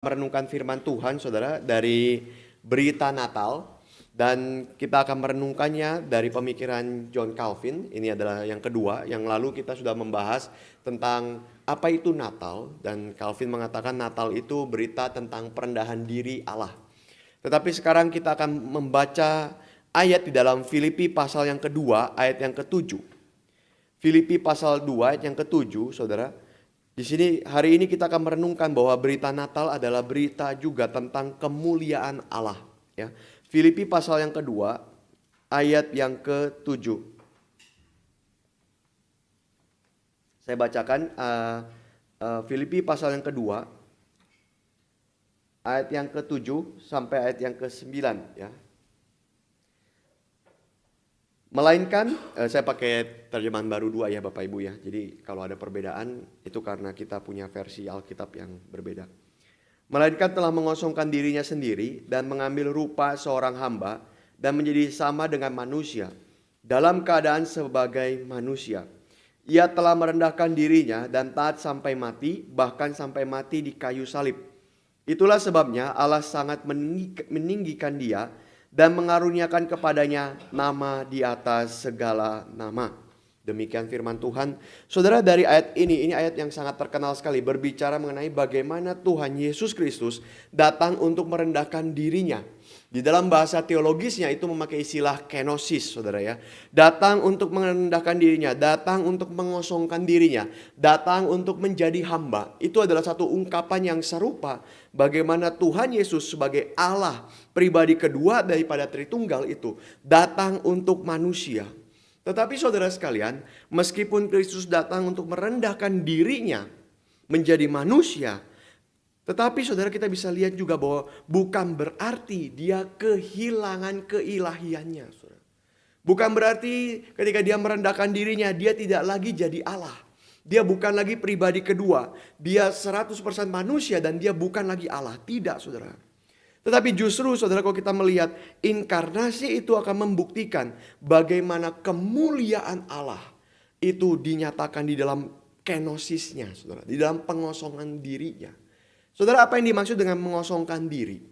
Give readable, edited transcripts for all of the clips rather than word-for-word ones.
Merenungkan firman Tuhan, saudara, dari berita Natal. Dan kita akan merenungkannya dari pemikiran John Calvin. Ini adalah yang kedua. Yang lalu kita sudah membahas tentang apa itu Natal. Dan Calvin mengatakan Natal itu berita tentang perendahan diri Allah. Tetapi sekarang kita akan membaca ayat di dalam Filipi pasal yang kedua, ayat yang ketujuh. Filipi pasal 2 ayat yang ketujuh, saudara. Di sini hari ini kita akan merenungkan bahwa berita Natal adalah berita juga tentang kemuliaan Allah. Ya. Filipi pasal yang kedua, ayat yang ke-7. Saya bacakan Filipi pasal yang kedua, ayat yang ke-7 sampai ayat yang ke-9. Ya. Melainkan, saya pakai terjemahan baru 2 ya Bapak Ibu ya. Jadi kalau ada perbedaan itu karena kita punya versi Alkitab yang berbeda. Melainkan telah mengosongkan dirinya sendiri dan mengambil rupa seorang hamba dan menjadi sama dengan manusia. Dalam keadaan sebagai manusia. Ia telah merendahkan dirinya dan taat sampai mati, bahkan sampai mati di kayu salib. Itulah sebabnya Allah sangat meninggikan dia dan mengaruniakan kepadanya nama di atas segala nama. Demikian firman Tuhan. Saudara, dari ayat ini ayat yang sangat terkenal sekali, berbicara mengenai bagaimana Tuhan Yesus Kristus datang untuk merendahkan dirinya. Di dalam bahasa teologisnya itu memakai istilah kenosis, saudara ya. Datang untuk merendahkan dirinya, datang untuk mengosongkan dirinya, datang untuk menjadi hamba. Itu adalah satu ungkapan yang serupa bagaimana Tuhan Yesus sebagai Allah pribadi kedua daripada Tritunggal itu datang untuk manusia. Tetapi saudara sekalian, meskipun Kristus datang untuk merendahkan dirinya menjadi manusia, tetapi saudara kita bisa lihat juga bahwa bukan berarti dia kehilangan keilahiannya. Saudara. Bukan berarti ketika dia merendahkan dirinya, dia tidak lagi jadi Allah. Dia bukan lagi pribadi kedua. Dia 100% manusia dan dia bukan lagi Allah. Tidak, saudara. Tetapi justru saudara, kalau kita melihat inkarnasi itu akan membuktikan bagaimana kemuliaan Allah itu dinyatakan di dalam kenosisnya, saudara, di dalam pengosongan dirinya. Saudara, apa yang dimaksud dengan mengosongkan diri?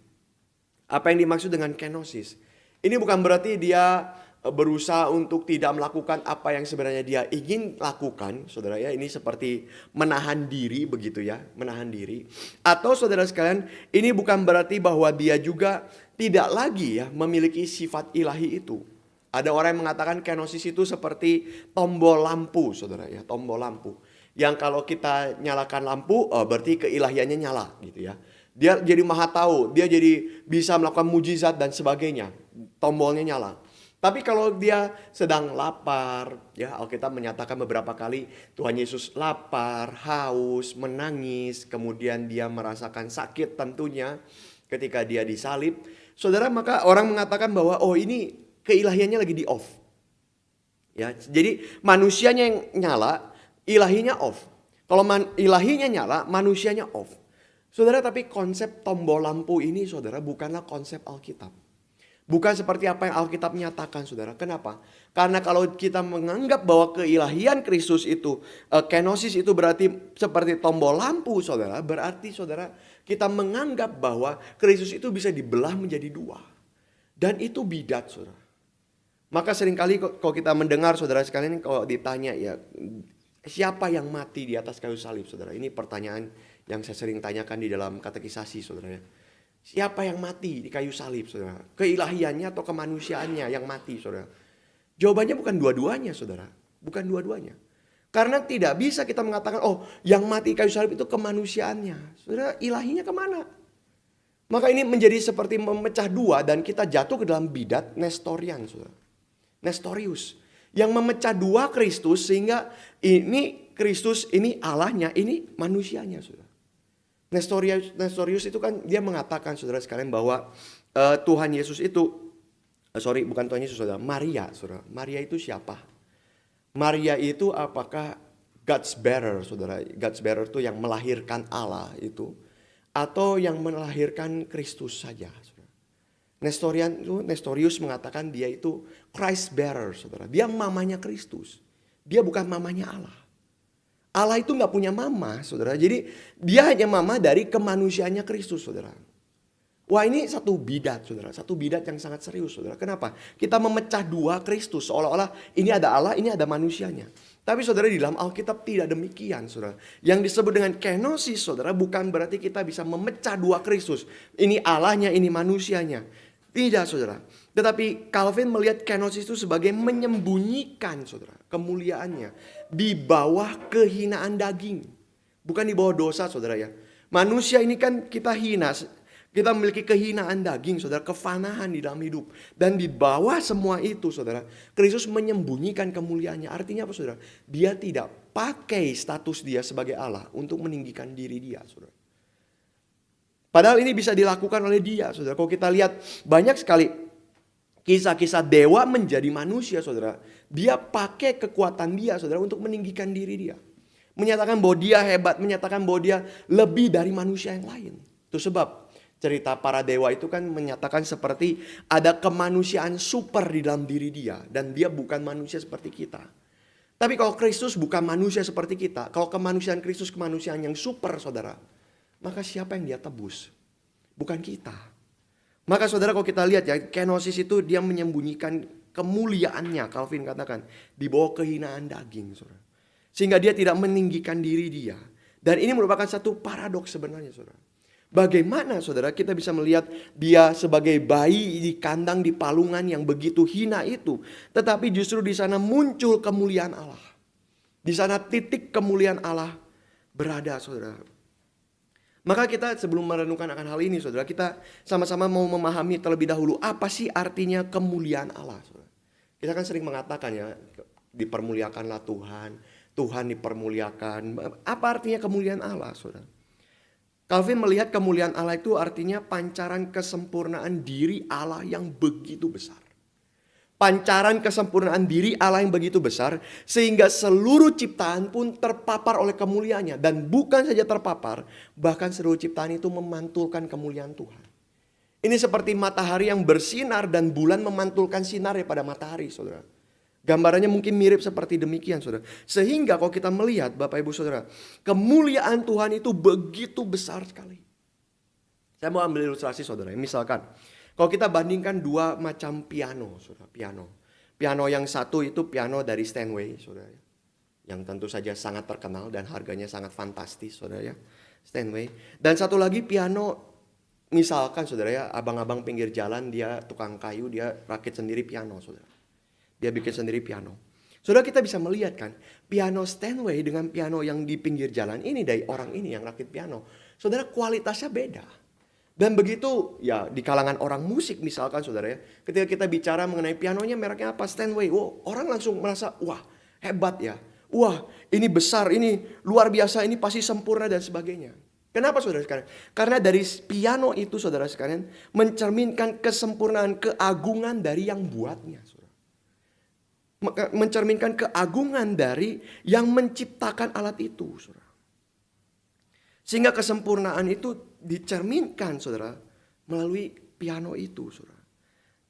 Apa yang dimaksud dengan kenosis? Ini bukan berarti dia berusaha untuk tidak melakukan apa yang sebenarnya dia ingin lakukan, saudara ya. Ini seperti menahan diri begitu ya, menahan diri. Atau saudara sekalian, ini bukan berarti bahwa dia juga tidak lagi ya memiliki sifat ilahi itu. Ada orang yang mengatakan kenosis itu seperti tombol lampu, saudara ya, tombol lampu. Yang kalau kita nyalakan lampu, berarti keilahiannya nyala gitu ya. Dia jadi maha tahu, dia jadi bisa melakukan mujizat dan sebagainya. Tombolnya nyala. Tapi kalau dia sedang lapar, ya Alkitab menyatakan beberapa kali Tuhan Yesus lapar, haus, menangis, kemudian dia merasakan sakit tentunya ketika dia disalib. Saudara, maka orang mengatakan bahwa oh ini keilahiannya lagi di off. Ya, jadi manusianya yang nyala, ilahinya off. Kalau ilahinya nyala, manusianya off. Saudara, tapi konsep tombol lampu ini saudara bukanlah konsep Alkitab. Bukan seperti apa yang Alkitab nyatakan, saudara. Kenapa? Karena kalau kita menganggap bahwa keilahian Kristus itu, kenosis itu berarti seperti tombol lampu, saudara. Berarti saudara, kita menganggap bahwa Kristus itu bisa dibelah menjadi dua. Dan itu bidat, saudara. Maka seringkali kalau kita mendengar, saudara sekalian, kalau ditanya ya, siapa yang mati di atas kayu salib, saudara? Ini pertanyaan yang saya sering tanyakan di dalam katekisasi, saudara ya. Siapa yang mati di kayu salib, saudara? Keilahiannya atau kemanusiaannya yang mati, saudara? Jawabannya bukan dua-duanya, saudara. Bukan dua-duanya. Karena tidak bisa kita mengatakan, oh yang mati di kayu salib itu kemanusiaannya. Saudara, ilahinya kemana? Maka ini menjadi seperti memecah dua dan kita jatuh ke dalam bidat Nestorian, saudara. Nestorius. Yang memecah dua Kristus sehingga ini Kristus, ini Allahnya, ini manusianya, saudara. Nestorius itu kan dia mengatakan saudara sekalian bahwa Tuhan Yesus itu bukan Tuhan Yesus, saudara, Maria, saudara. Maria itu siapa? Maria itu apakah God's bearer, saudara? God's bearer itu yang melahirkan Allah itu atau yang melahirkan Kristus saja, saudara? Nestorius mengatakan dia itu Christ bearer, saudara. Dia mamanya Kristus. Dia bukan mamanya Allah. Allah itu nggak punya mama, saudara. Jadi dia hanya mama dari kemanusiaannya Kristus, saudara. Wah, ini satu bidat, saudara. Satu bidat yang sangat serius, saudara. Kenapa? Kita memecah dua Kristus. Seolah-olah ini ada Allah, ini ada manusianya. Tapi saudara, di dalam Alkitab tidak demikian, saudara. Yang disebut dengan kenosis, saudara, bukan berarti kita bisa memecah dua Kristus. Ini Allahnya, ini manusianya. Tidak, saudara. Tetapi Calvin melihat kenosis itu sebagai menyembunyikan, saudara, kemuliaannya di bawah kehinaan daging. Bukan di bawah dosa, saudara ya. Manusia ini kan kita hina. Kita memiliki kehinaan daging, saudara, kefanahan di dalam hidup. Dan di bawah semua itu, saudara, Kristus menyembunyikan kemuliaannya. Artinya apa, saudara? Dia tidak pakai status dia sebagai Allah untuk meninggikan diri dia, saudara. Padahal ini bisa dilakukan oleh dia, saudara. Kalau kita lihat banyak sekali kisah-kisah dewa menjadi manusia, saudara. Dia pakai kekuatan dia, saudara, untuk meninggikan diri dia. Menyatakan bahwa dia hebat, menyatakan bahwa dia lebih dari manusia yang lain. Itu sebab cerita para dewa itu kan menyatakan seperti ada kemanusiaan super di dalam diri dia. Dan dia bukan manusia seperti kita. Tapi kalau Kristus bukan manusia seperti kita. Kalau kemanusiaan Kristus kemanusiaan yang super, saudara. Maka siapa yang dia tebus? Bukan kita. Maka saudara, kalau kita lihat ya, kenosis itu dia menyembunyikan kemuliaannya. Calvin katakan di bawah kehinaan daging, saudara. Sehingga dia tidak meninggikan diri dia. Dan ini merupakan satu paradoks sebenarnya, saudara. Bagaimana, saudara, kita bisa melihat dia sebagai bayi di kandang di palungan yang begitu hina itu. Tetapi justru di sana muncul kemuliaan Allah. Di sana titik kemuliaan Allah berada, saudara. Maka kita sebelum merenungkan akan hal ini, saudara, kita sama-sama mau memahami terlebih dahulu apa sih artinya kemuliaan Allah, saudara. Kita kan sering mengatakan ya, dipermuliakanlah Tuhan, Tuhan dipermuliakan. Apa artinya kemuliaan Allah, saudara? Calvin melihat kemuliaan Allah itu artinya pancaran kesempurnaan diri Allah yang begitu besar. Pancaran kesempurnaan diri Allah yang begitu besar sehingga seluruh ciptaan pun terpapar oleh kemuliaannya. Dan bukan saja terpapar, bahkan seluruh ciptaan itu memantulkan kemuliaan Tuhan. Ini seperti matahari yang bersinar dan bulan memantulkan sinarnya pada matahari, saudara. Gambarannya mungkin mirip seperti demikian, saudara. Sehingga kalau kita melihat, Bapak Ibu Saudara, kemuliaan Tuhan itu begitu besar sekali. Saya mau ambil ilustrasi, saudara. Misalkan, kalau kita bandingkan dua macam piano, saudara. Piano yang satu itu piano dari Steinway, saudara. Yang tentu saja sangat terkenal dan harganya sangat fantastis, saudara ya. Steinway. Dan satu lagi piano, misalkan, saudara ya, abang-abang pinggir jalan, dia tukang kayu, dia rakit sendiri piano, saudara. Dia bikin sendiri piano. Saudara, kita bisa melihat kan, piano Steinway dengan piano yang di pinggir jalan ini dari orang ini yang rakit piano. Saudara, kualitasnya beda. Dan begitu ya di kalangan orang musik misalkan, saudara ya. Ketika kita bicara mengenai pianonya mereknya apa, Steinway. Wow, orang langsung merasa wah hebat ya. Wah, ini besar, ini luar biasa, ini pasti sempurna dan sebagainya. Kenapa, saudara sekalian? Karena dari piano itu, saudara sekalian, mencerminkan kesempurnaan, keagungan dari yang buatnya, saudara. Mencerminkan keagungan dari yang menciptakan alat itu, saudara. Sehingga kesempurnaan itu dicerminkan, saudara, melalui piano itu, saudara.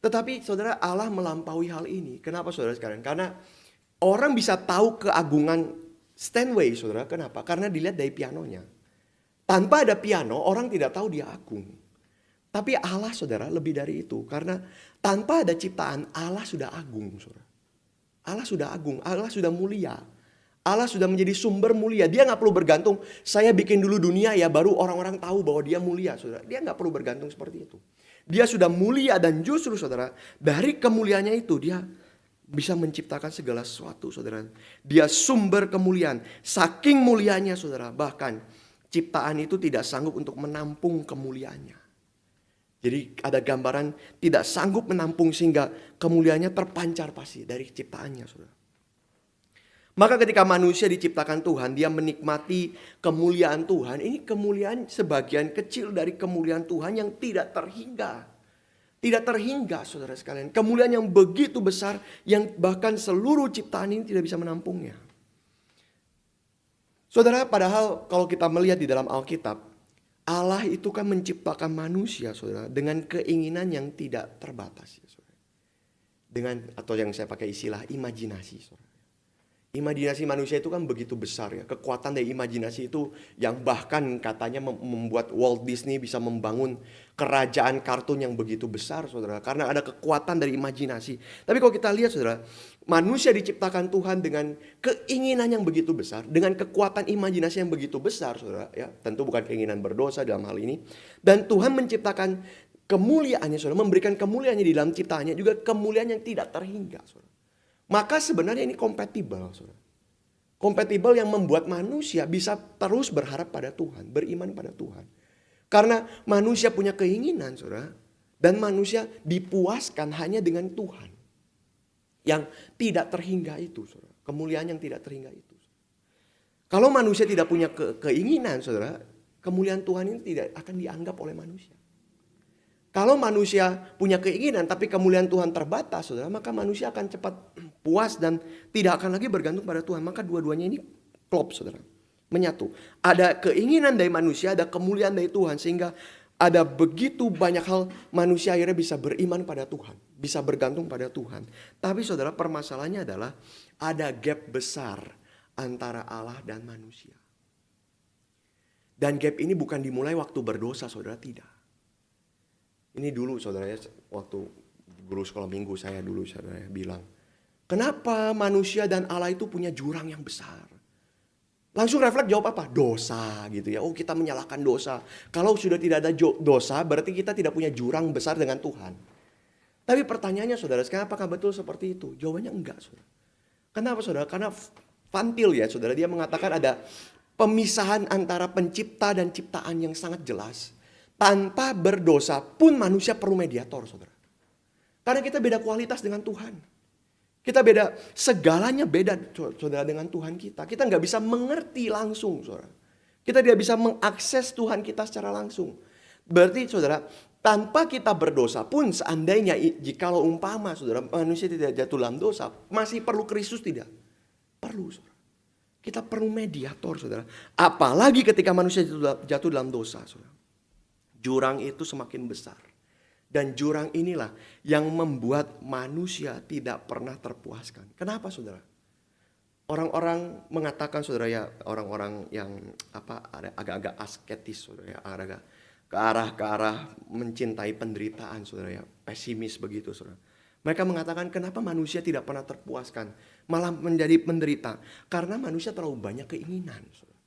Tetapi, saudara, Allah melampaui hal ini. Kenapa, saudara sekalian? Karena orang bisa tahu keagungan Steinway, saudara. Kenapa? Karena dilihat dari pianonya. Tanpa ada piano, orang tidak tahu dia agung. Tapi Allah, saudara, lebih dari itu. Karena tanpa ada ciptaan, Allah sudah agung, saudara. Allah sudah agung, Allah sudah mulia. Allah sudah menjadi sumber mulia. Dia gak perlu bergantung, saya bikin dulu dunia ya baru orang-orang tahu bahwa dia mulia, saudara. Dia gak perlu bergantung seperti itu. Dia sudah mulia dan justru, saudara, dari kemuliaannya itu dia bisa menciptakan segala sesuatu, saudara. Dia sumber kemuliaan. Saking mulianya, saudara, bahkan ciptaan itu tidak sanggup untuk menampung kemuliaannya. Jadi ada gambaran tidak sanggup menampung sehingga kemuliaannya terpancar pasti dari ciptaannya, saudara. Maka ketika manusia diciptakan Tuhan, dia menikmati kemuliaan Tuhan. Ini kemuliaan sebagian kecil dari kemuliaan Tuhan yang tidak terhingga. Tidak terhingga, saudara sekalian. Kemuliaan yang begitu besar yang bahkan seluruh ciptaan ini tidak bisa menampungnya. Saudara, padahal kalau kita melihat di dalam Alkitab, Allah itu kan menciptakan manusia, saudara, dengan keinginan yang tidak terbatas, ya, saudara. Dengan, atau yang saya pakai istilah imajinasi, saudara. Imajinasi manusia itu kan begitu besar ya. Kekuatan dari imajinasi itu yang bahkan katanya membuat Walt Disney bisa membangun kerajaan kartun yang begitu besar, saudara. Karena ada kekuatan dari imajinasi. Tapi kalau kita lihat, saudara, manusia diciptakan Tuhan dengan keinginan yang begitu besar, dengan kekuatan imajinasi yang begitu besar, saudara. Ya, tentu bukan keinginan berdosa dalam hal ini. Dan Tuhan menciptakan kemuliaannya, saudara, memberikan kemuliaannya di dalam ciptaannya, juga kemuliaan yang tidak terhingga, saudara. Maka sebenarnya ini kompatibel, saudara. Kompatibel yang membuat manusia bisa terus berharap pada Tuhan, beriman pada Tuhan. Karena manusia punya keinginan, saudara. Dan manusia dipuaskan hanya dengan Tuhan. Yang tidak terhingga itu, saudara. Kemuliaan yang tidak terhingga itu. Kalau manusia tidak punya keinginan, saudara, kemuliaan Tuhan ini tidak akan dianggap oleh manusia. Kalau manusia punya keinginan tapi kemuliaan Tuhan terbatas, saudara, maka manusia akan cepat puas dan tidak akan lagi bergantung pada Tuhan. Maka dua-duanya ini klop, saudara, menyatu. Ada keinginan dari manusia, ada kemuliaan dari Tuhan, sehingga ada begitu banyak hal manusia akhirnya bisa beriman pada Tuhan, bisa bergantung pada Tuhan. Tapi saudara, permasalahannya adalah ada gap besar antara Allah dan manusia. Dan gap ini bukan dimulai waktu berdosa, saudara, tidak. Ini dulu, saudara, waktu guru sekolah minggu saya dulu, saudara, bilang, kenapa manusia dan Allah itu punya jurang yang besar? Langsung refleks jawab apa? Dosa gitu ya. Oh, kita menyalahkan dosa. Kalau sudah tidak ada dosa, berarti kita tidak punya jurang besar dengan Tuhan. Tapi pertanyaannya, saudara, sekarang apakah betul seperti itu? Jawabannya enggak, saudara. Kenapa, saudara? Karena Van Til ya, saudara, dia mengatakan ada pemisahan antara pencipta dan ciptaan yang sangat jelas. Tanpa berdosa pun manusia perlu mediator, saudara. Karena kita beda kualitas dengan Tuhan. Kita beda, segalanya beda, saudara, dengan Tuhan kita. Kita nggak bisa mengerti langsung, saudara. Kita tidak bisa mengakses Tuhan kita secara langsung. Berarti, saudara, tanpa kita berdosa pun, seandainya jikalau umpama, saudara, manusia tidak jatuh dalam dosa, masih perlu Kristus tidak? Perlu, saudara. Kita perlu mediator, saudara. Apalagi ketika manusia jatuh dalam dosa, saudara. Jurang itu semakin besar. Dan jurang inilah yang membuat manusia tidak pernah terpuaskan. Kenapa, saudara? Orang-orang mengatakan, saudara, ya, orang-orang yang agak-agak asketis, saudara, ya, agak ke arah mencintai penderitaan, saudara, ya, pesimis begitu, saudara. Mereka mengatakan, kenapa manusia tidak pernah terpuaskan, malah menjadi menderita? Karena manusia terlalu banyak keinginan, saudara.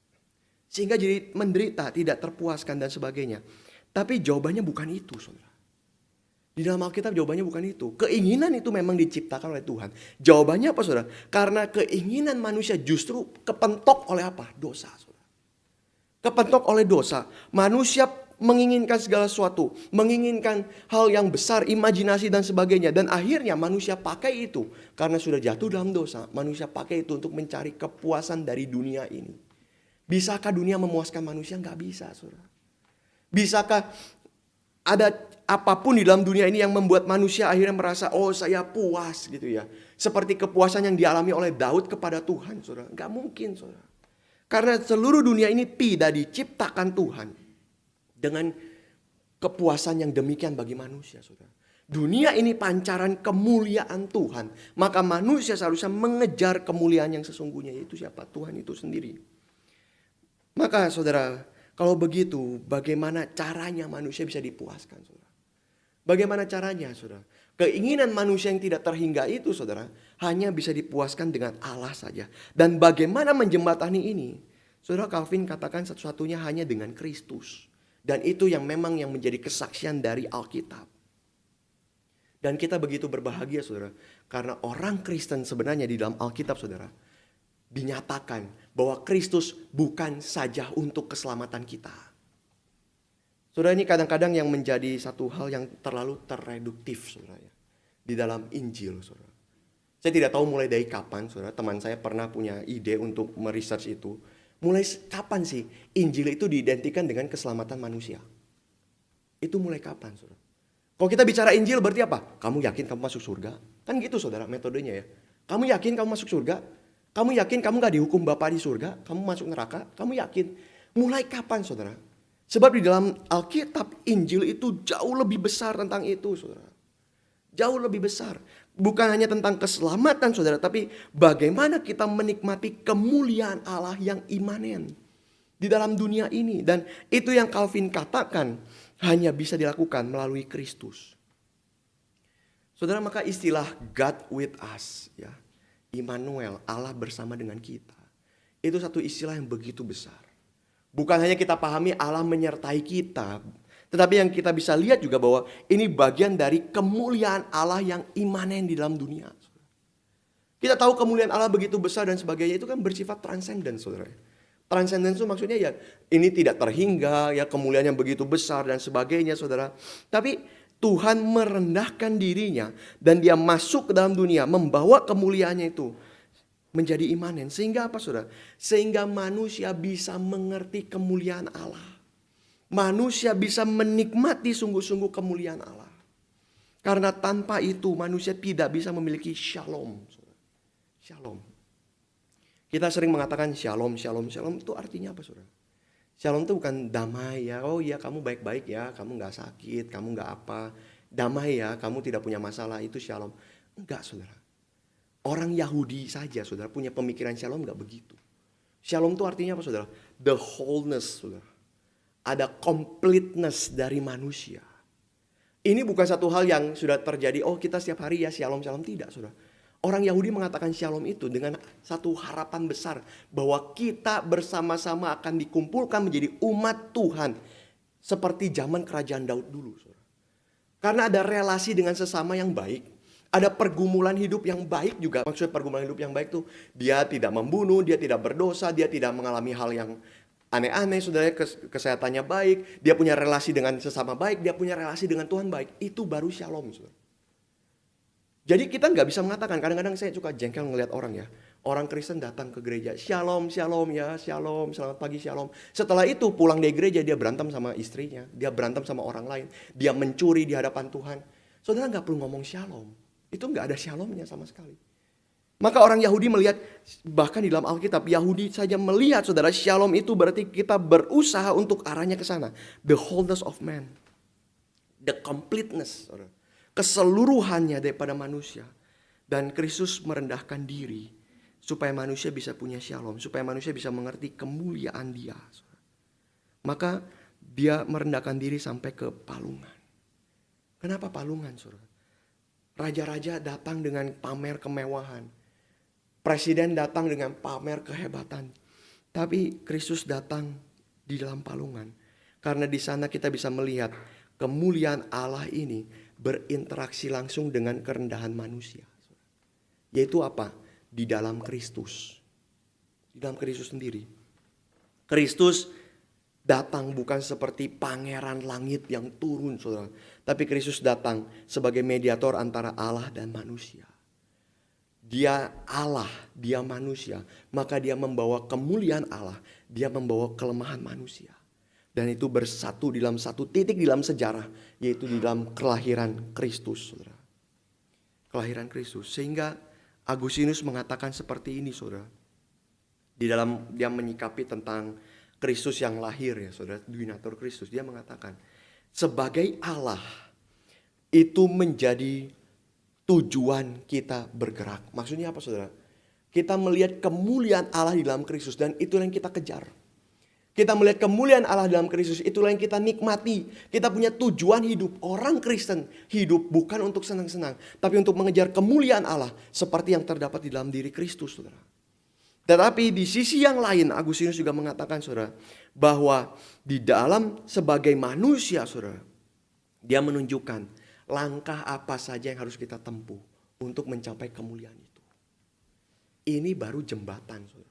Sehingga jadi menderita, tidak terpuaskan dan sebagainya. Tapi jawabannya bukan itu, saudara. Di dalam Alkitab jawabannya bukan itu. Keinginan itu memang diciptakan oleh Tuhan. Jawabannya apa, saudara? Karena keinginan manusia justru kepentok oleh apa? Dosa, saudara. Kepentok oleh dosa. Manusia menginginkan segala sesuatu. Menginginkan hal yang besar, imajinasi dan sebagainya. Dan akhirnya manusia pakai itu. Karena sudah jatuh dalam dosa. Manusia pakai itu untuk mencari kepuasan dari dunia ini. Bisakah dunia memuaskan manusia? Nggak bisa, saudara. Bisakah ada apapun di dalam dunia ini yang membuat manusia akhirnya merasa, oh, saya puas gitu ya. Seperti kepuasan yang dialami oleh Daud kepada Tuhan, saudara. Gak mungkin, saudara. Karena seluruh dunia ini tidak diciptakan Tuhan dengan kepuasan yang demikian bagi manusia, saudara. Dunia ini pancaran kemuliaan Tuhan. Maka manusia seharusnya mengejar kemuliaan yang sesungguhnya. Itu siapa? Tuhan itu sendiri. Maka, saudara, kalau begitu, bagaimana caranya manusia bisa dipuaskan, saudara? Bagaimana caranya, saudara? Keinginan manusia yang tidak terhingga itu, saudara, hanya bisa dipuaskan dengan Allah saja. Dan bagaimana menjembatani ini? Saudara, Calvin katakan satu-satunya hanya dengan Kristus. Dan itu yang memang yang menjadi kesaksian dari Alkitab. Dan kita begitu berbahagia, saudara. Karena orang Kristen sebenarnya di dalam Alkitab, saudara, dinyatakan bahwa Kristus bukan saja untuk keselamatan kita. Saudara, ini kadang-kadang yang menjadi satu hal yang terlalu terreduktif, saudara, ya, di dalam Injil, saudara. Saya tidak tahu mulai dari kapan, saudara. Teman saya pernah punya ide untuk meresearch itu. Mulai kapan sih Injil itu diidentikan dengan keselamatan manusia? Itu mulai kapan, saudara? Kalau kita bicara Injil berarti apa? Kamu yakin kamu masuk surga? Kan gitu, saudara, metodenya ya. Kamu yakin kamu masuk surga? Kamu yakin kamu gak dihukum Bapa di surga? Kamu masuk neraka? Kamu yakin? Mulai kapan, saudara? Sebab di dalam Alkitab, Injil itu jauh lebih besar tentang itu, saudara. Jauh lebih besar. Bukan hanya tentang keselamatan saudara, tapi bagaimana kita menikmati kemuliaan Allah yang imanen di dalam dunia ini. Dan itu yang Calvin katakan hanya bisa dilakukan melalui Kristus. Saudara, maka istilah God with us, ya, Immanuel, Allah bersama dengan kita, itu satu istilah yang begitu besar. Bukan hanya kita pahami Allah menyertai kita, tetapi yang kita bisa lihat juga bahwa ini bagian dari kemuliaan Allah yang imanen di dalam dunia. Kita tahu kemuliaan Allah begitu besar dan sebagainya, itu kan bersifat transcendent, saudara. Transcendent itu maksudnya ya ini tidak terhingga, ya kemuliaan yang begitu besar dan sebagainya, saudara. Tapi Tuhan merendahkan dirinya dan dia masuk ke dalam dunia membawa kemuliaannya itu menjadi imanen. Sehingga apa, saudara? Sehingga manusia bisa mengerti kemuliaan Allah. Manusia bisa menikmati sungguh-sungguh kemuliaan Allah. Karena tanpa itu manusia tidak bisa memiliki shalom. Shalom. Kita sering mengatakan shalom, shalom, shalom itu artinya apa, saudara? Shalom itu bukan damai ya. Oh iya kamu baik-baik ya, kamu gak sakit, kamu gak apa. Damai ya, kamu tidak punya masalah, itu shalom. Enggak, saudara. Orang Yahudi saja, saudara, punya pemikiran shalom gak begitu. Shalom itu artinya apa, saudara? The wholeness, saudara. Ada completeness dari manusia. Ini bukan satu hal yang sudah terjadi, oh kita setiap hari ya shalom, shalom. Tidak, saudara. Orang Yahudi mengatakan shalom itu dengan satu harapan besar. Bahwa kita bersama-sama akan dikumpulkan menjadi umat Tuhan. Seperti zaman kerajaan Daud dulu, saudara. Karena ada relasi dengan sesama yang baik. Ada pergumulan hidup yang baik juga. Maksudnya pergumulan hidup yang baik tuh dia tidak membunuh, dia tidak berdosa, dia tidak mengalami hal yang aneh-aneh, saudara, kesehatannya baik, dia punya relasi dengan sesama baik, dia punya relasi dengan Tuhan baik. Itu baru shalom, saudara. Jadi kita nggak bisa mengatakan, kadang-kadang saya suka jengkel ngelihat orang ya. Orang Kristen datang ke gereja, shalom, shalom ya, shalom, selamat pagi, shalom. Setelah itu pulang dari gereja dia berantem sama istrinya, dia berantem sama orang lain, dia mencuri di hadapan Tuhan. Saudara nggak perlu ngomong shalom, itu nggak ada shalomnya sama sekali. Maka orang Yahudi melihat, bahkan di dalam Alkitab, Yahudi saja melihat, saudara, shalom itu berarti kita berusaha untuk arahnya ke sana. The wholeness of man. The completeness, saudara. Keseluruhannya daripada manusia. Dan Kristus merendahkan diri supaya manusia bisa punya shalom, supaya manusia bisa mengerti kemuliaan dia, saudara. Maka dia merendahkan diri sampai ke palungan. Kenapa palungan, saudara? Raja-raja datang dengan pamer kemewahan. Presiden datang dengan pamer kehebatan. Tapi Kristus datang di dalam palungan. Karena di sana kita bisa melihat kemuliaan Allah ini berinteraksi langsung dengan kerendahan manusia. Yaitu apa? Di dalam Kristus. Di dalam Kristus sendiri. Kristus datang bukan seperti pangeran langit yang turun, saudara. Tapi Kristus datang sebagai mediator antara Allah dan manusia. Dia Allah, dia manusia. Maka dia membawa kemuliaan Allah. Dia membawa kelemahan manusia. Dan itu bersatu di dalam satu titik di dalam sejarah. Yaitu di dalam kelahiran Kristus, saudara. Kelahiran Kristus. Sehingga Agustinus mengatakan seperti ini, saudara. Di dalam dia menyikapi tentang Kristus yang lahir, ya saudara. Duinator Kristus. Dia mengatakan sebagai Allah itu menjadi tujuan kita bergerak. Maksudnya apa, saudara? Kita melihat kemuliaan Allah di dalam Kristus dan itulah yang kita kejar. Kita melihat kemuliaan Allah dalam Kristus, itulah yang kita nikmati. Kita punya tujuan hidup. Orang Kristen hidup bukan untuk senang-senang, tapi untuk mengejar kemuliaan Allah seperti yang terdapat di dalam diri Kristus, saudara. Tetapi di sisi yang lain, Agustinus juga mengatakan, saudara, bahwa di dalam sebagai manusia, saudara, dia menunjukkan langkah apa saja yang harus kita tempuh untuk mencapai kemuliaan itu. Ini baru jembatan, saudara.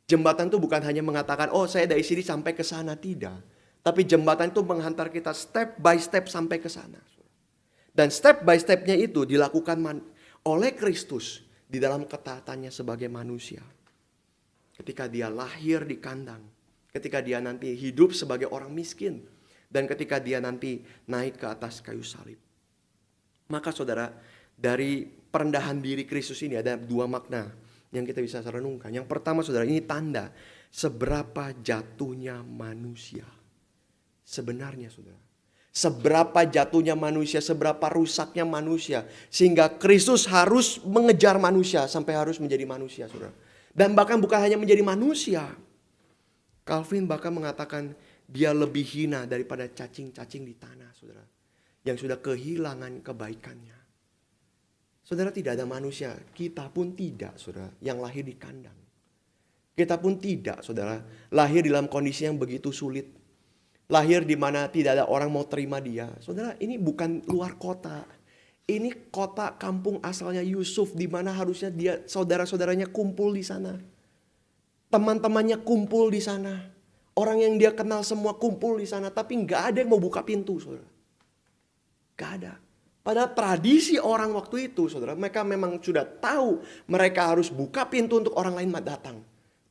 Jembatan itu bukan hanya mengatakan, oh saya dari sini sampai ke sana, tidak. Tapi jembatan itu menghantar kita step by step sampai ke sana. Dan step by stepnya itu dilakukan oleh Kristus di dalam ketaatannya sebagai manusia. Ketika dia lahir di kandang, ketika dia nanti hidup sebagai orang miskin, dan ketika dia nanti naik ke atas kayu salib. Maka saudara, dari perendahan diri Kristus ini ada dua makna yang kita bisa renungkan. Yang pertama, saudara, ini tanda seberapa jatuhnya manusia. Sebenarnya, saudara, Seberapa jatuhnya manusia, seberapa rusaknya manusia. Sehingga Kristus harus mengejar manusia sampai harus menjadi manusia, saudara. Dan bahkan bukan hanya menjadi manusia. Calvin bahkan mengatakan dia lebih hina daripada cacing-cacing di tanah, saudara. Yang sudah kehilangan kebaikannya. Saudara, tidak ada manusia, kita pun tidak, saudara, yang lahir di kandang. Kita pun tidak, saudara, lahir dalam kondisi yang begitu sulit. Lahir di mana tidak ada orang mau terima dia. Saudara, ini bukan luar kota. Ini kota kampung asalnya Yusuf, di mana harusnya dia saudara-saudaranya kumpul di sana. Teman-temannya kumpul di sana. Orang yang dia kenal semua kumpul di sana, tapi nggak ada yang mau buka pintu, saudara. Nggak ada. Padahal tradisi orang waktu itu, saudara, mereka memang sudah tahu mereka harus buka pintu untuk orang lain datang.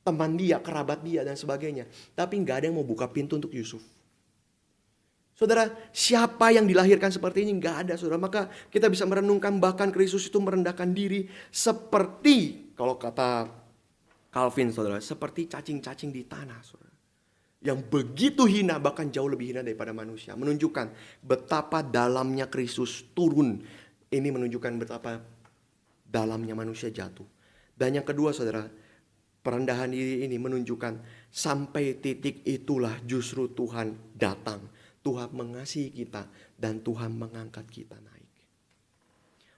Teman dia, kerabat dia, dan sebagainya. Tapi nggak ada yang mau buka pintu untuk Yusuf. Saudara, siapa yang dilahirkan seperti ini? Nggak ada, saudara. Maka kita bisa merenungkan bahkan Kristus itu merendahkan diri seperti, kalau kata Calvin, saudara, seperti cacing-cacing di tanah, saudara. Yang begitu hina, bahkan jauh lebih hina daripada manusia. Menunjukkan betapa dalamnya Kristus turun. Ini menunjukkan betapa dalamnya manusia jatuh. Dan yang kedua, saudara, perendahan diri ini menunjukkan sampai titik itulah justru Tuhan datang. Tuhan mengasihi kita dan Tuhan mengangkat kita naik.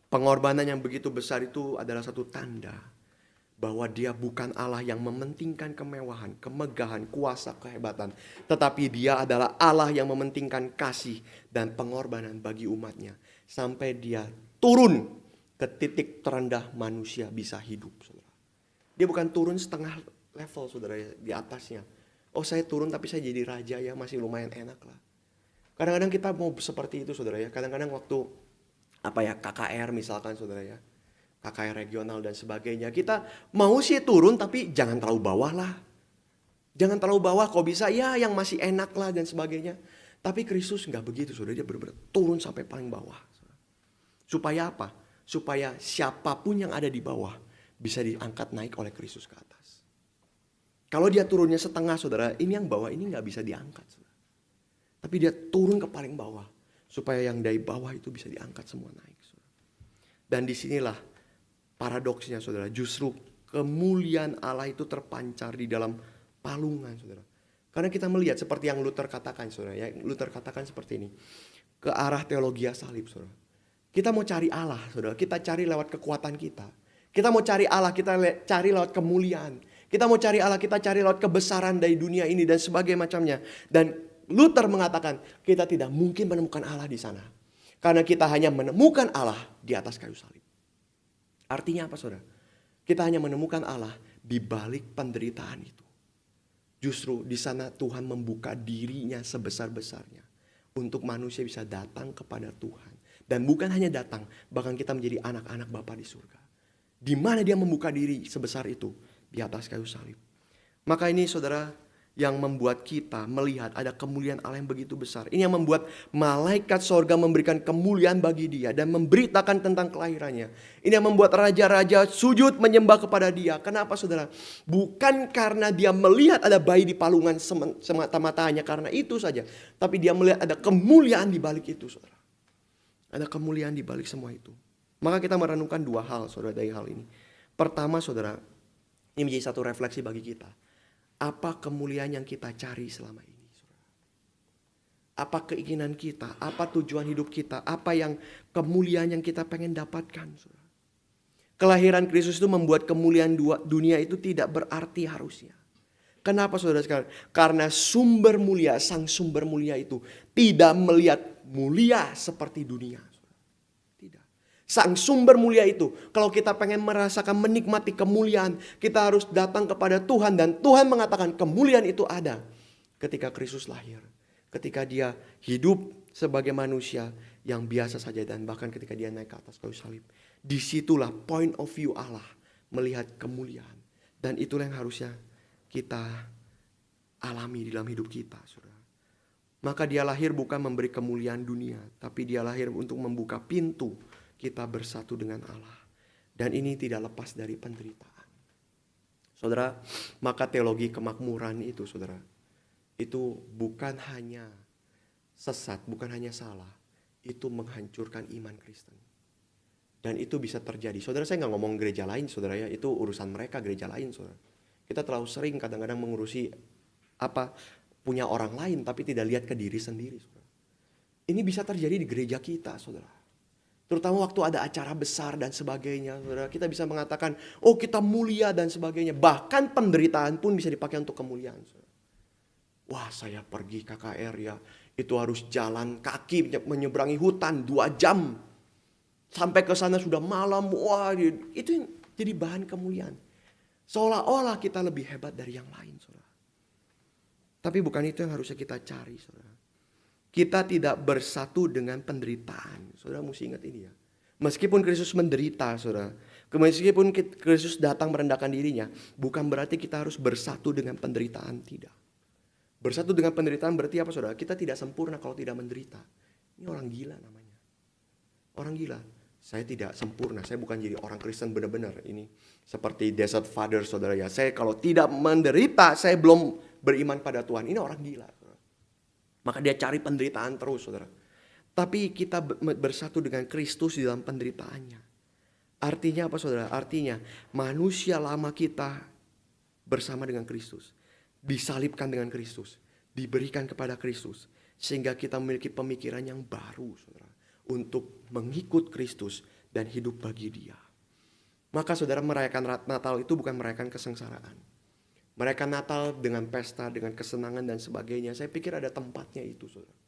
Pengorbanan yang begitu besar itu adalah satu tanda bahwa dia bukan Allah yang mementingkan kemewahan, kemegahan, kuasa, kehebatan. Tetapi dia adalah Allah yang mementingkan kasih dan pengorbanan bagi umatnya. Sampai dia turun ke titik terendah manusia bisa hidup, saudara. Dia bukan turun setengah level, saudara, di atasnya. Oh, saya turun tapi saya jadi raja ya, masih lumayan enak lah. Kadang-kadang kita mau seperti itu, saudara ya. Kadang-kadang waktu KKR misalkan, saudara ya. KKR regional dan sebagainya. Kita mau sih turun tapi jangan terlalu bawah lah. Jangan terlalu bawah, kok bisa ya yang masih enak lah dan sebagainya. Tapi Kristus nggak begitu, saudara. Dia benar-benar turun sampai paling bawah. Supaya apa? Supaya siapapun yang ada di bawah bisa diangkat naik oleh Kristus ke atas. Kalau dia turunnya setengah, saudara, ini yang bawah ini nggak bisa diangkat, saudara. Tapi dia turun ke paling bawah. Supaya yang dari bawah itu bisa diangkat semua naik, saudara. Dan disinilah paradoksnya, saudara. Justru kemuliaan Allah itu terpancar di dalam palungan, saudara. Karena kita melihat seperti yang Luther katakan, saudara ya. Luther katakan seperti ini. Ke arah teologi salib, saudara. Kita mau cari Allah, saudara. Kita cari lewat kekuatan kita. Kita mau cari Allah, kita cari lewat kemuliaan. Kita mau cari Allah, kita cari lewat kebesaran dari dunia ini dan sebagainya macamnya. Dan Luther mengatakan kita tidak mungkin menemukan Allah di sana. Karena kita hanya menemukan Allah di atas kayu salib. Artinya apa, saudara? Kita hanya menemukan Allah di balik penderitaan itu. Justru di sana Tuhan membuka dirinya sebesar-besarnya. Untuk manusia bisa datang kepada Tuhan. Dan bukan hanya datang, bahkan kita menjadi anak-anak Bapa di surga. Di mana dia membuka diri sebesar itu? Di atas kayu salib. Maka ini, saudara, yang membuat kita melihat ada kemuliaan Allah yang begitu besar. Ini yang membuat malaikat sorga memberikan kemuliaan bagi dia dan memberitakan tentang kelahirannya. Ini yang membuat raja-raja sujud menyembah kepada dia. Kenapa, saudara? Bukan karena dia melihat ada bayi di palungan semata-mata hanya karena itu saja. Tapi dia melihat ada kemuliaan di balik itu, saudara. Ada kemuliaan di balik semua itu. Maka kita merenungkan dua hal, saudara, dari hal ini. Pertama, saudara, ini menjadi satu refleksi bagi kita. Apa kemuliaan yang kita cari selama ini, saudara? Apa keinginan kita? Apa tujuan hidup kita? Apa yang kemuliaan yang kita pengen dapatkan, saudara? Kelahiran Kristus itu membuat kemuliaan dunia itu tidak berarti harusnya. Kenapa, saudara sekalian? Karena sumber mulia, sang sumber mulia itu tidak melihat mulia seperti dunia. Sang sumber mulia itu, kalau kita pengen merasakan menikmati kemuliaan, kita harus datang kepada Tuhan. Dan Tuhan mengatakan kemuliaan itu ada ketika Kristus lahir. Ketika dia hidup sebagai manusia yang biasa saja. Dan bahkan ketika dia naik ke atas kayu salib. Disitulah point of view Allah melihat kemuliaan. Dan itulah yang harusnya kita alami dalam hidup kita, saudara. Maka dia lahir bukan memberi kemuliaan dunia. Tapi dia lahir untuk membuka pintu kita bersatu dengan Allah. Dan ini tidak lepas dari penderitaan. Saudara, maka teologi kemakmuran itu, saudara, itu bukan hanya sesat, bukan hanya salah, itu menghancurkan iman Kristen. Dan itu bisa terjadi. Saudara, saya nggak ngomong gereja lain, saudara ya. Itu urusan mereka, gereja lain, saudara. Kita terlalu sering kadang-kadang mengurusi punya orang lain, tapi tidak lihat ke diri sendiri, saudara. Ini bisa terjadi di gereja kita, saudara. Terutama waktu ada acara besar dan sebagainya, saudara. Kita bisa mengatakan, oh kita mulia dan sebagainya. Bahkan penderitaan pun bisa dipakai untuk kemuliaan, saudara. Wah, saya pergi KKR ya, itu harus jalan kaki menyeberangi hutan 2 jam. Sampai ke sana sudah malam, wah itu jadi bahan kemuliaan. Seolah-olah kita lebih hebat dari yang lain, saudara. Tapi bukan itu yang harusnya kita cari, saudara. Kita tidak bersatu dengan penderitaan. Saudara mesti ingat ini ya. Meskipun Kristus menderita, saudara. Meskipun Kristus datang merendahkan dirinya, bukan berarti kita harus bersatu dengan penderitaan, tidak. Bersatu dengan penderitaan berarti apa, saudara? Kita tidak sempurna kalau tidak menderita. Ini orang gila namanya. Orang gila. Saya tidak sempurna. Saya bukan jadi orang Kristen benar-benar. Ini seperti Desert Father, saudara ya. Saya kalau tidak menderita, saya belum beriman pada Tuhan. Ini orang gila, saudara. Maka dia cari penderitaan terus, saudara. Tapi kita bersatu dengan Kristus di dalam penderitaannya. Artinya apa, saudara? Artinya manusia lama kita bersama dengan Kristus. Disalibkan dengan Kristus, diberikan kepada Kristus, sehingga kita memiliki pemikiran yang baru, saudara, untuk mengikut Kristus dan hidup bagi Dia. Maka saudara, merayakan Natal itu bukan merayakan kesengsaraan. Merayakan Natal dengan pesta, dengan kesenangan dan sebagainya, saya pikir ada tempatnya itu, saudara.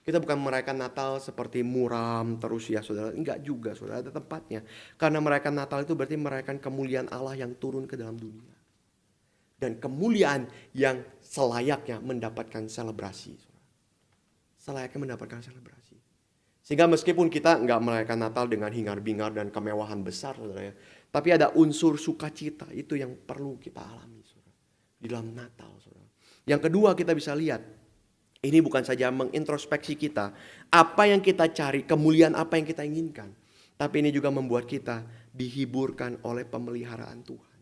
Kita bukan merayakan Natal seperti muram terus ya, saudara. Enggak juga, saudara, ada tempatnya. Karena merayakan Natal itu berarti merayakan kemuliaan Allah yang turun ke dalam dunia. Dan kemuliaan yang selayaknya mendapatkan selebrasi. Selayaknya mendapatkan selebrasi. Sehingga meskipun kita nggak merayakan Natal dengan hingar-bingar dan kemewahan besar, saudara ya, tapi ada unsur sukacita, itu yang perlu kita alami, saudara, di dalam Natal, saudara. Yang kedua, kita bisa lihat, ini bukan saja mengintrospeksi kita, apa yang kita cari, kemuliaan apa yang kita inginkan, tapi ini juga membuat kita dihiburkan oleh pemeliharaan Tuhan.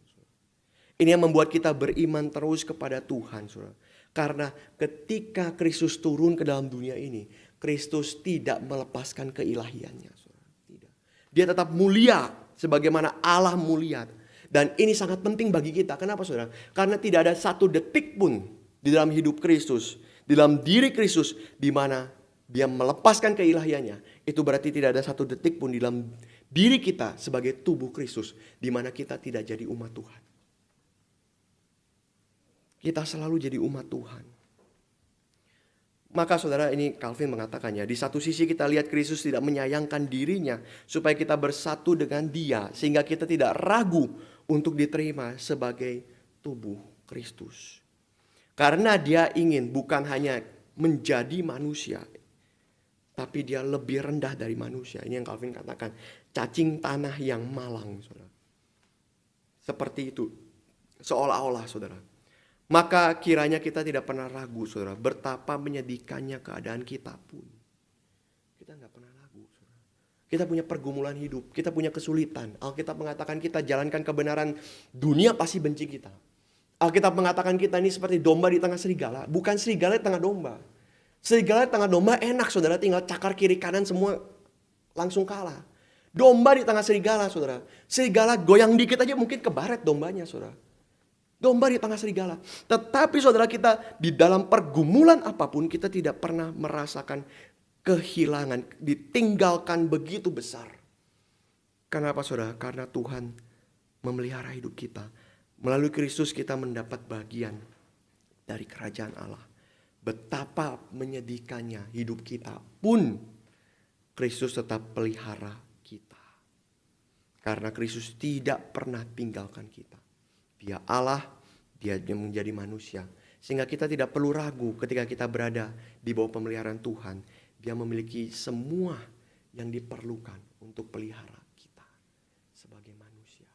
Ini yang membuat kita beriman terus kepada Tuhan, saudara. Karena ketika Kristus turun ke dalam dunia ini, Kristus tidak melepaskan keilahiannya, saudara. Tidak. Dia tetap mulia sebagaimana Allah mulia. Dan ini sangat penting bagi kita. Kenapa, saudara? Karena tidak ada satu detik pun di dalam hidup Kristus, di dalam diri Kristus, di mana Dia melepaskan keilahiannya. Itu berarti tidak ada satu detik pun di dalam diri kita sebagai tubuh Kristus, di mana kita tidak jadi umat Tuhan. Kita selalu jadi umat Tuhan. Maka saudara, ini Calvin mengatakannya, di satu sisi kita lihat Kristus tidak menyayangkan dirinya supaya kita bersatu dengan Dia, sehingga kita tidak ragu untuk diterima sebagai tubuh Kristus. Karena Dia ingin bukan hanya menjadi manusia, tapi Dia lebih rendah dari manusia. Ini yang Calvin katakan, cacing tanah yang malang, saudara. Seperti itu, seolah-olah, saudara. Maka kiranya kita tidak pernah ragu, saudara, betapa menyedihkannya keadaan kita pun. Kita nggak pernah ragu, saudara. Kita punya pergumulan hidup, kita punya kesulitan. Alkitab mengatakan kita jalankan kebenaran, dunia pasti benci kita. Alkitab mengatakan kita ini seperti domba di tengah serigala, bukan serigala di tengah domba. Serigala di tengah domba enak, saudara, tinggal cakar kiri kanan semua langsung kalah. Domba di tengah serigala, saudara. Serigala goyang dikit aja mungkin kebaret dombanya, saudara. Domba di tengah serigala. Tetapi saudara, kita di dalam pergumulan apapun, kita tidak pernah merasakan kehilangan, ditinggalkan begitu besar. Kenapa, saudara? Karena Tuhan memelihara hidup kita. Melalui Kristus kita mendapat bagian dari kerajaan Allah. Betapa menyedihkannya hidup kita pun, Kristus tetap pelihara kita. Karena Kristus tidak pernah tinggalkan kita. Dia Allah, Dia menjadi manusia. Sehingga kita tidak perlu ragu ketika kita berada di bawah pemeliharaan Tuhan. Dia memiliki semua yang diperlukan untuk pelihara kita sebagai manusia.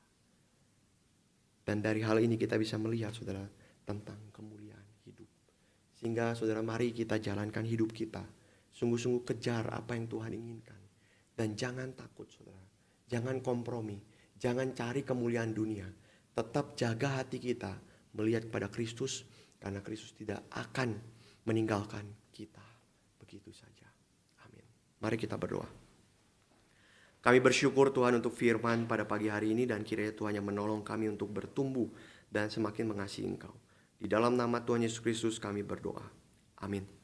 Dan dari hal ini kita bisa melihat, saudara, tentang kemuliaan hidup. Sehingga saudara, mari kita jalankan hidup kita. Sungguh-sungguh kejar apa yang Tuhan inginkan. Dan jangan takut, saudara. Jangan kompromi. Jangan cari kemuliaan dunia. Tetap jaga hati kita melihat kepada Kristus, karena Kristus tidak akan meninggalkan kita. begitu saja. Amin. Mari kita berdoa. Kami bersyukur Tuhan untuk firman pada pagi hari ini, dan kiranya Tuhan yang menolong kami untuk bertumbuh dan semakin mengasihi Engkau. Di dalam nama Tuhan Yesus Kristus kami berdoa. Amin.